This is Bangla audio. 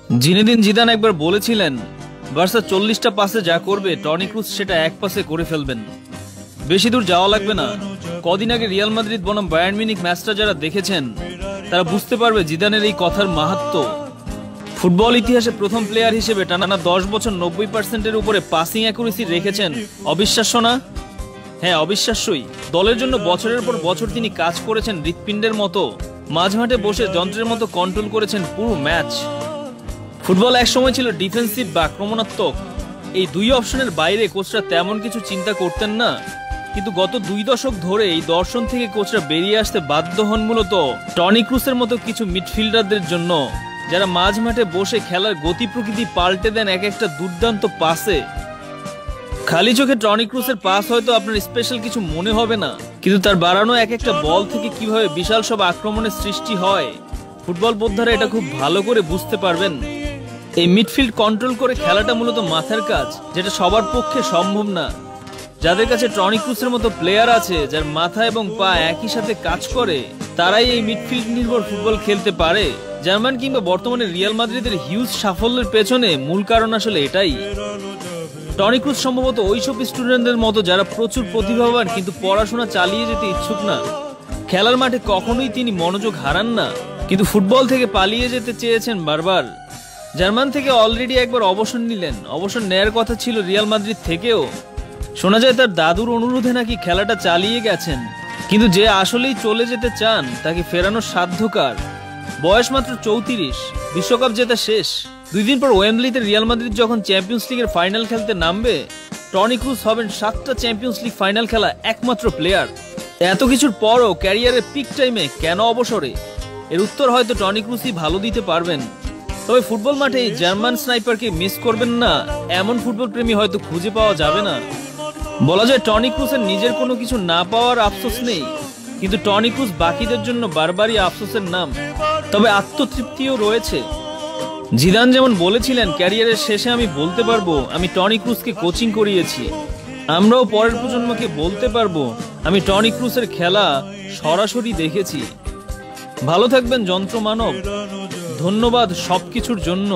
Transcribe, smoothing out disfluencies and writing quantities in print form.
জিনেদিন জিদান একবার বলেছিলেন, বার্সা 40টা পাসে যা করবে টনি ক্রুস সেটা এক পাসে করে ফেলবেন। বেশি দূর যাওয়া লাগবে না। কদিন আগে রিয়াল মাদ্রিদ বনাম বায়ার্ন মিউনিখ ম্যাচটা যারা দেখেছেন তারা বুঝতে পারবে জিদানের এই কথার মাহাত্ম্য। ফুটবল ইতিহাসে প্রথম প্লেয়ার হিসেবে টানা 10 বছর 90%-এর উপরে পাসিং অ্যাকুরেসি রেখেছেন। অবিশ্বাস্য না? হ্যাঁ, অবিশ্বাস্যই। দলের জন্য বছরের পর বছর তিনি কাজ করেছেন হৃৎপিণ্ডের মতো। মাঝমাঠে বসে যন্ত্রের মতো কন্ট্রোল করেছেন পুরো ম্যাচ। ফুটবল একসময় ছিল ডিফেন্সিভ বা আক্রমণাত্মক। এই দুই অপশনের বাইরে কোচরা তেমন কিছু চিন্তা করতেন না। কিন্তু গত 2 দশক ধরে এই দর্শন থেকে কোচরা বেরিয়ে আসতে বাধ্য হন মূলত টনি ক্রুসের মতো কিছু মিডফিল্ডারদের জন্য, যারা মাঝ মাঠে বসে খেলার গতি প্রকৃতি পাল্টে দেন এক একটা দুর্দান্ত পাসে। খালি চোখে টনি ক্রুসের পাস হয়তো আপনার স্পেশাল কিছু মনে হবে না, কিন্তু তার বাড়ানো এক একটা বল থেকে কিভাবে বিশাল সব আক্রমণের সৃষ্টি হয়, ফুটবল বোদ্ধারা এটা খুব ভালো করে বুঝতে পারবেন। এই মিডফিল্ড কন্ট্রোল করে খেলাটা মূলত মাথার কাজ, যেটা সবার পক্ষে সম্ভব না। যাদের কাছে টনি ক্রুসের মতো প্লেয়ার আছে, যার মাথা এবং পা একই সাথে কাজ করে, তারাই এই মিডফিল্ড নির্ভর ফুটবল খেলতে পারে। জার্মান কিংবা বর্তমানে রিয়াল মাদ্রিদের হিউজ সাফল্যের পেছনে মূল কারণ আসলে এটাই। টনি ক্রুস সম্ভবত ওইসব স্টুডেন্টদের মতো যারা প্রচুর প্রতিভাবান কিন্তু পড়াশোনা চালিয়ে যেতে ইচ্ছুক না। খেলার মাঠে কখনোই তিনি মনোযোগ হারান না, কিন্তু ফুটবল থেকে পালিয়ে যেতে চেয়েছেন বারবার। জার্মান থেকে অলরেডি একবার অবসর নিলেন। অবসর নেয়ার কথা ছিল রিয়াল মাদ্রিদ থেকেও। শোনা যায় তার দাদুর অনুরোধে নাকি খেলাটা চালিয়ে গেছেন। কিন্তু যে আসলেই চলে যেতে চান তাকে ফেরানোর সাধ্যকার। বয়স মাত্র 34, বিশ্বকাপ জেতা শেষ। 2 দিন পর ওয়েম্বলিতে রিয়াল মাদ্রিদ যখন চ্যাম্পিয়ন্স লিগের ফাইনাল খেলতে নামবে, টনি ক্রুস হবেন 7টা চ্যাম্পিয়ন্স লিগ ফাইনাল খেলা একমাত্র প্লেয়ার। এত কিছুর পরও ক্যারিয়ারের পিক টাইমে কেন অবসরে? এর উত্তর হয়তো টনি ক্রুসই ভালো দিতে পারবেন। তবে ফুটবল মাঠে এই জার্মান স্নাইপারকে মিস করবেন না এমন ফুটবল প্রেমী হয়তো খুঁজে পাওয়া যাবে না। বলা যায় টনি ক্রুসের নিজের কোনো কিছু না পাওয়ার আফসোস নেই, কিন্তু টনি ক্রুস বাকিদের জন্য বারবারই আফসোসের নাম। তবে আত্মতৃপ্তিও রয়েছে। জিদান যেমন বলেছিলেন, ক্যারিয়ারের শেষে আমি বলতে পারবো আমি টনি ক্রুসকে কোচিং করিয়েছি। আমরাও পরের প্রজন্মকে বলতে পারবো আমি টনি ক্রুসের খেলা সরাসরি দেখেছি। ভালো থাকবেন যন্ত্র মানব। ধন্যবাদ সবকিছুর জন্য।